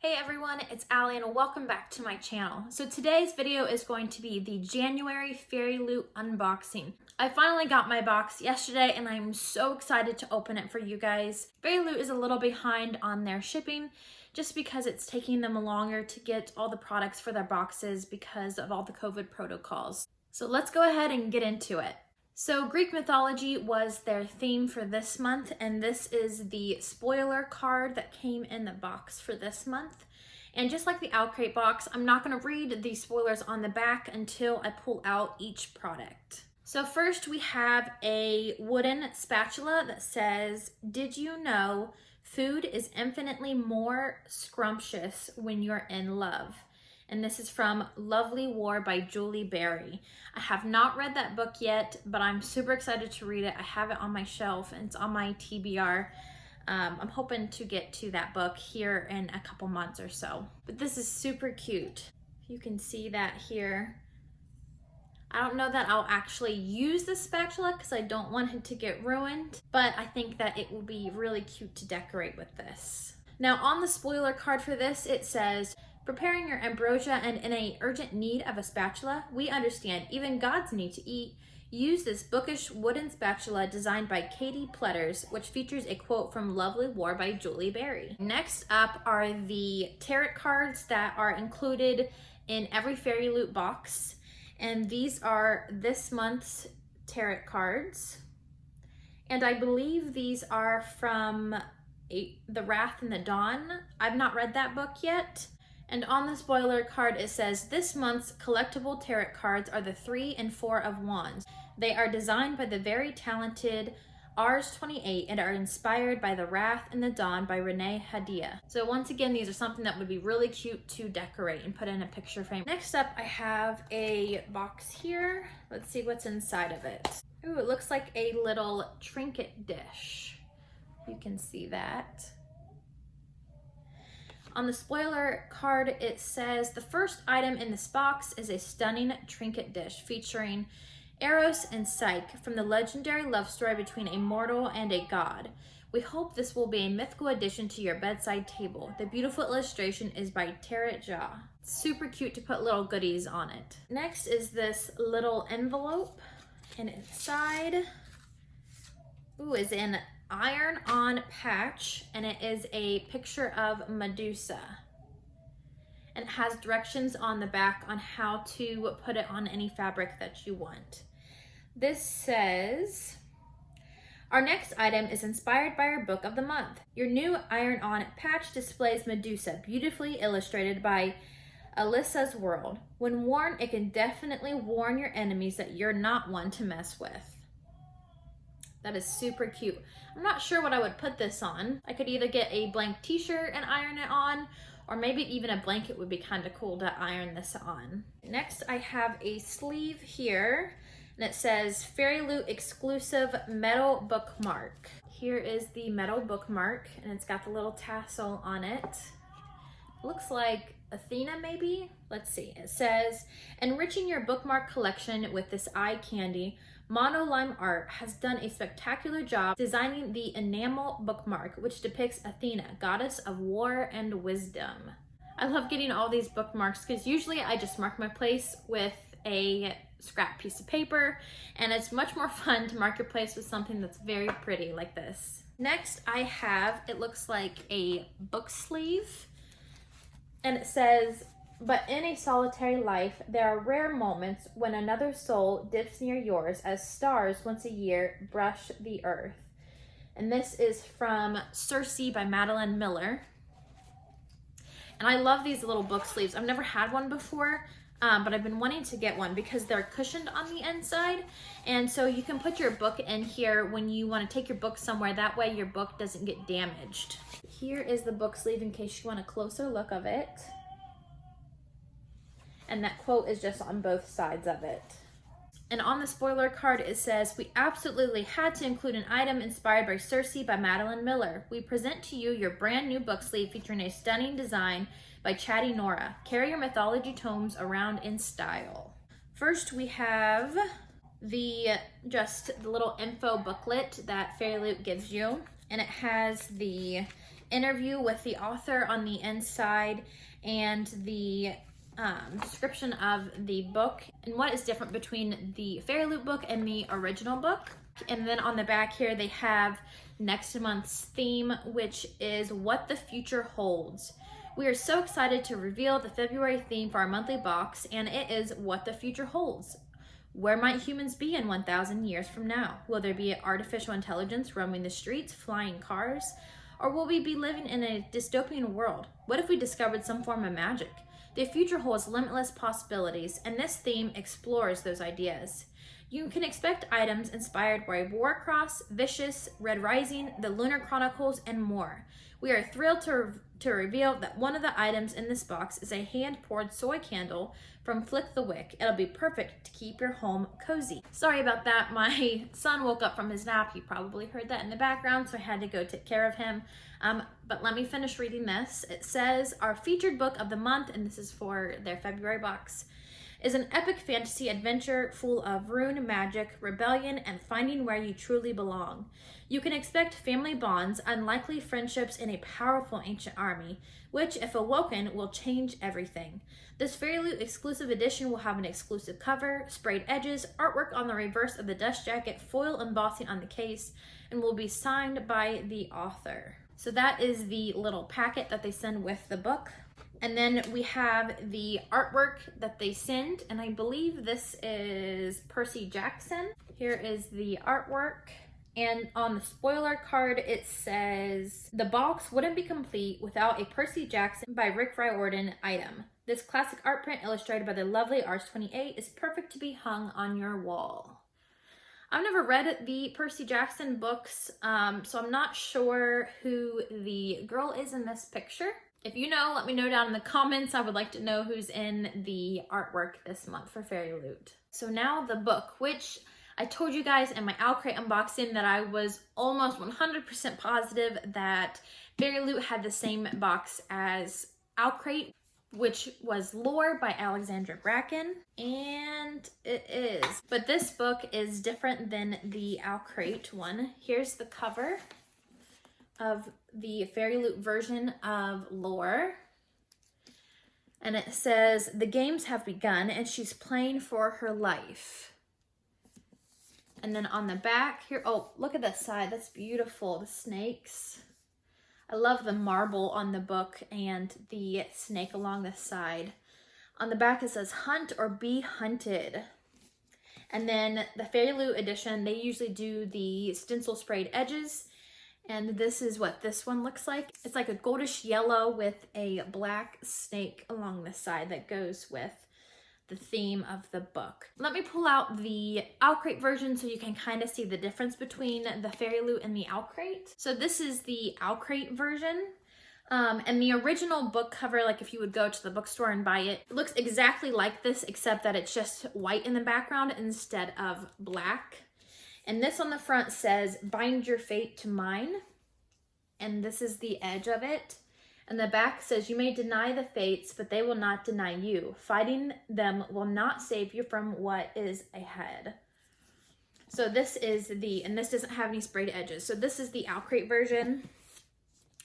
Hey everyone, it's Allie and welcome back to my channel. So today's video is going to be the January FAIRYLOOT unboxing. I finally got my box yesterday and I'm so excited to open it for you guys. FAIRYLOOT is a little behind on their shipping just because it's taking them longer to get all the products for their boxes because of all the COVID protocols. So let's go ahead and get into it. So Greek mythology was their theme for this month, and this is the spoiler card that came in the box for this month. And just like the Crate box, I'm not going to read the spoilers on the back until I pull out each product. So first we have a wooden spatula that says, "Did you know food is infinitely more scrumptious when you're in love?" And this is from Lovely War by Julie Berry. I have not read that book yet, but I'm super excited to read it. I have it on my shelf and it's on my TBR. I'm hoping to get to that book here in a couple months or so. But this is super cute. You can see that here. I don't know that I'll actually use the spatula because I don't want it to get ruined, but I think that it will be really cute to decorate with this. Now on the spoiler card for this, it says, "Preparing your ambrosia and in a urgent need of a spatula? We understand even gods need to eat. Use this bookish wooden spatula designed by Katie Pletters, which features a quote from Lovely War by Julie Berry." Next up are the tarot cards that are included in every FAIRYLOOT box. And these are this month's tarot cards. And I believe these are from The Wrath and the Dawn. I've not read that book yet. And on the spoiler card, it says, "This month's collectible tarot cards are the 3 and 4 of Wands. They are designed by the very talented Rs28 and are inspired by The Wrath and the Dawn by Renee Hadia." So once again, these are something that would be really cute to decorate and put in a picture frame. Next up, I have a box here. Let's see what's inside of it. Ooh, it looks like a little trinket dish. You can see that. On the spoiler card, it says, "The first item in this box is a stunning trinket dish featuring Eros and Psyche from the legendary love story between a mortal and a god. We hope this will be a mythical addition to your bedside table. The beautiful illustration is by Tarot Jah." Super cute to put little goodies on it. Next is this little envelope, and inside, is an iron-on patch, and it is a picture of Medusa. And it has directions on the back on how to put it on any fabric that you want. This says, "Our next item is inspired by our book of the month. Your new iron-on patch displays Medusa, beautifully illustrated by Alyssa's World. When worn, it can definitely warn your enemies that you're not one to mess with." That is super cute. I'm not sure what I would put this on. I could either get a blank t-shirt and iron it on, or maybe even a blanket would be kind of cool to iron this on. Next, I have a sleeve here, and it says FAIRYLOOT exclusive metal bookmark. Here is the metal bookmark, and it's got the little tassel on it. Looks like Athena maybe? Let's see. It says, "Enriching your bookmark collection with this eye candy, Monolime Art has done a spectacular job designing the enamel bookmark, which depicts Athena, goddess of war and wisdom." I love getting all these bookmarks because usually I just mark my place with a scrap piece of paper, and it's much more fun to mark your place with something that's very pretty like this. Next, I have, it looks like a book sleeve, and it says, "But in a solitary life, there are rare moments when another soul dips near yours as stars once a year brush the earth." And this is from Circe by Madeline Miller. And I love these little book sleeves. I've never had one before, but I've been wanting to get one because they're cushioned on the inside. And so you can put your book in here when you want to take your book somewhere. That way your book doesn't get damaged. Here is the book sleeve in case you want a closer look of it. And that quote is just on both sides of it. And on the spoiler card, it says, "We absolutely had to include an item inspired by Circe by Madeline Miller. We present to you your brand new book sleeve featuring a stunning design by Chatty Nora. Carry your mythology tomes around in style." First, we have the little info booklet that FAIRYLOOT gives you. And it has the interview with the author on the inside and the description of the book and what is different between the FAIRYLOOT book and the original book. And then on the back here, they have next month's theme, which is what the future holds. We are so excited to reveal the February theme for our monthly box, and it is what the future holds. Where might humans be in 1,000 years from now? Will there be artificial intelligence roaming the streets, flying cars? Or will we be living in a dystopian world? What if we discovered some form of magic? The future holds limitless possibilities, and this theme explores those ideas. You can expect items inspired by Warcross, Vicious, Red Rising, the Lunar Chronicles, and more. We are thrilled to reveal that one of the items in this box is a hand-poured soy candle from Flick the Wick. It'll be perfect to keep your home cozy. Sorry about that. My son woke up from his nap. He probably heard that in the background, so I had to go take care of him. But let me finish reading this. It says, our featured book of the month, and this is for their February box, is an epic fantasy adventure full of rune magic, rebellion, and finding where you truly belong. You can expect family bonds, unlikely friendships, and a powerful ancient army, which, if awoken, will change everything. This FAIRYLOOT exclusive edition will have an exclusive cover, sprayed edges, artwork on the reverse of the dust jacket, foil embossing on the case, and will be signed by the author. So that is the little packet that they send with the book. And then we have the artwork that they send, and I believe this is Percy Jackson. Here is the artwork. And on the spoiler card, it says, the box wouldn't be complete without a Percy Jackson by Rick Riordan item. This classic art print illustrated by the lovely Ars28 is perfect to be hung on your wall. I've never read the Percy Jackson books, so I'm not sure who the girl is in this picture. If you know, let me know down in the comments. I would like to know who's in the artwork this month for FAIRYLOOT. So now the book, which I told you guys in my Owlcrate unboxing that I was almost 100% positive that FAIRYLOOT had the same box as Owlcrate, which was Lore by Alexandra Bracken, and it is. But this book is different than the Owlcrate one. Here's the cover of the FAIRYLOOT version of Lore. And it says, the games have begun and she's playing for her life. And then on the back here, oh, look at that side. That's beautiful. The snakes. I love the marble on the book and the snake along the side. On the back it says, hunt or be hunted. And then the FAIRYLOOT edition, they usually do the stencil sprayed edges. And this is what this one looks like. It's like a goldish yellow with a black snake along the side that goes with the theme of the book. Let me pull out the Owlcrate version so you can kind of see the difference between the FAIRYLOOT and the Owlcrate. So this is the Owlcrate version. And the original book cover, like if you would go to the bookstore and buy it, it looks exactly like this, except that it's just white in the background instead of black. And this on the front says, bind your fate to mine. And this is the edge of it. And the back says, you may deny the fates, but they will not deny you. Fighting them will not save you from what is ahead. So this is the, and this doesn't have any sprayed edges. So this is the Owlcrate version.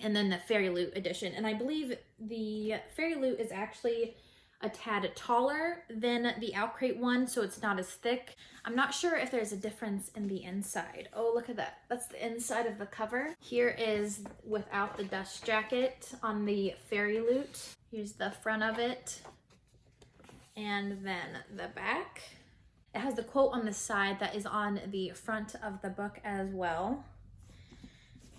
And then the FAIRYLOOT edition. And I believe the FAIRYLOOT is actually a tad taller than the Owlcrate one, so it's not as thick. I'm not sure if there's a difference in the inside. Oh, look at that. That's the inside of the cover. Here is without the dust jacket on the FAIRYLOOT. Here's the front of it. And then the back. It has the quote on the side that is on the front of the book as well.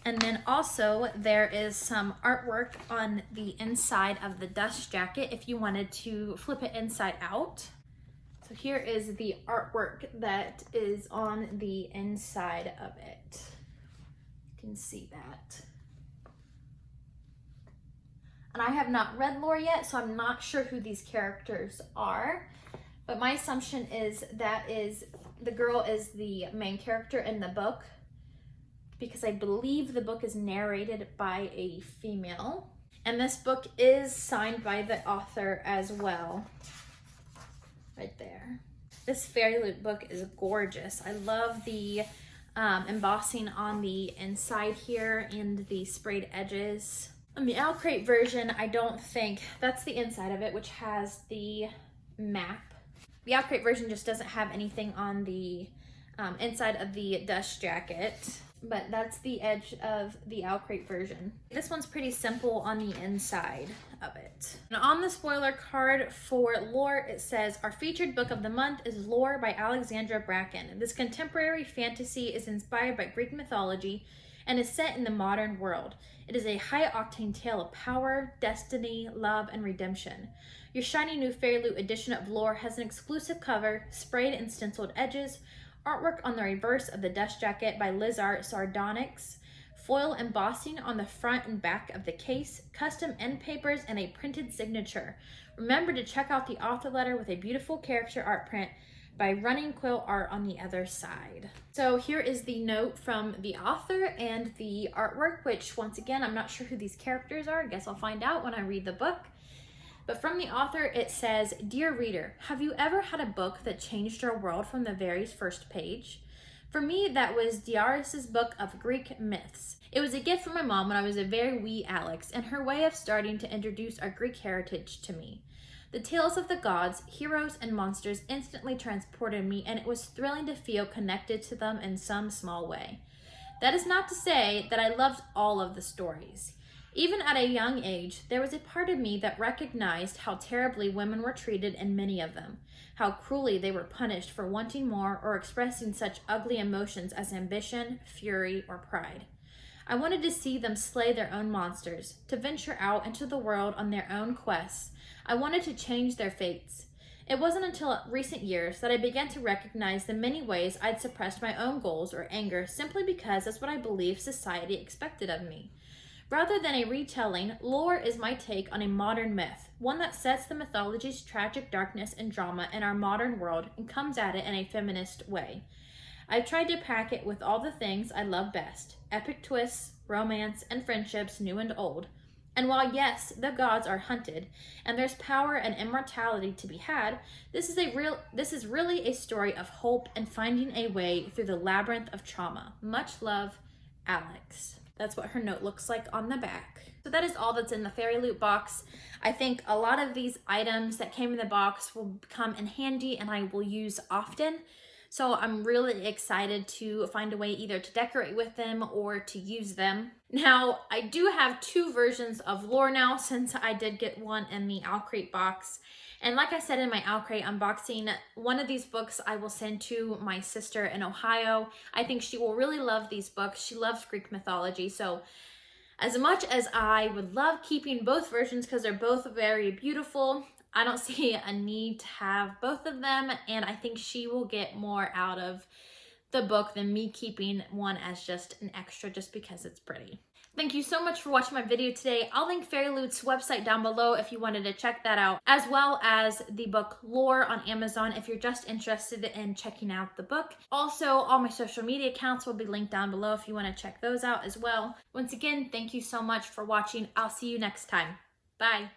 And then also there is some artwork on the inside of the dust jacket if you wanted to flip it inside out. So here is the artwork that is on the inside of it. You can see that. And I have not read Lore yet, so I'm not sure who these characters are. But my assumption is that the girl is the main character in the book, because I believe the book is narrated by a female. And this book is signed by the author as well. Right there. This FAIRYLOOT book is gorgeous. I love the embossing on the inside here and the sprayed edges. On the Owlcrate version, I don't think, that's the inside of it, which has the map. The Owlcrate version just doesn't have anything on the inside of the dust jacket, but that's the edge of the Owlcrate version. This one's pretty simple on the inside of it. Now on the spoiler card for Lore, it says, our featured book of the month is Lore by Alexandra Bracken. This contemporary fantasy is inspired by Greek mythology and is set in the modern world. It is a high-octane tale of power, destiny, love, and redemption. Your shiny new FAIRYLOOT edition of Lore has an exclusive cover, sprayed and stenciled edges, artwork on the reverse of the dust jacket by Lizart Sardonyx, foil embossing on the front and back of the case, custom end papers, and a printed signature. Remember to check out the author letter with a beautiful character art print by Running Quill Art on the other side. So here is the note from the author and the artwork, which once again, I'm not sure who these characters are. I guess I'll find out when I read the book. But from the author, it says, Dear reader, have you ever had a book that changed your world from the very first page? For me, that was Diaris's book of Greek myths. It was a gift from my mom when I was a very wee Alex, and her way of starting to introduce our Greek heritage to me. The tales of the gods, heroes, and monsters instantly transported me, and it was thrilling to feel connected to them in some small way. That is not to say that I loved all of the stories. Even at a young age, there was a part of me that recognized how terribly women were treated in many of them, how cruelly they were punished for wanting more or expressing such ugly emotions as ambition, fury, or pride. I wanted to see them slay their own monsters, to venture out into the world on their own quests. I wanted to change their fates. It wasn't until recent years that I began to recognize the many ways I'd suppressed my own goals or anger simply because that's what I believed society expected of me. Rather than a retelling, Lore is my take on a modern myth, one that sets the mythology's tragic darkness and drama in our modern world and comes at it in a feminist way. I've tried to pack it with all the things I love best, epic twists, romance, and friendships new and old. And while yes, the gods are hunted, and there's power and immortality to be had, this is really a story of hope and finding a way through the labyrinth of trauma. Much love, Alex. That's what her note looks like on the back. So that is all that's in the FAIRYLOOT box. I think a lot of these items that came in the box will come in handy and I will use often. So I'm really excited to find a way either to decorate with them or to use them. Now, I do have two versions of Lore now since I did get one in the Owlcrate box. And like I said in my Owlcrate unboxing, one of these books I will send to my sister in Ohio. I think she will really love these books. She loves Greek mythology. So as much as I would love keeping both versions because they're both very beautiful, I don't see a need to have both of them. And I think she will get more out of the book than me keeping one as just an extra just because it's pretty. Thank you so much for watching my video today. I'll link FAIRYLOOT's website down below if you wanted to check that out, as well as the book Lore on Amazon if you're just interested in checking out the book. Also, all my social media accounts will be linked down below if you want to check those out as well. Once again, thank you so much for watching. I'll see you next time. Bye.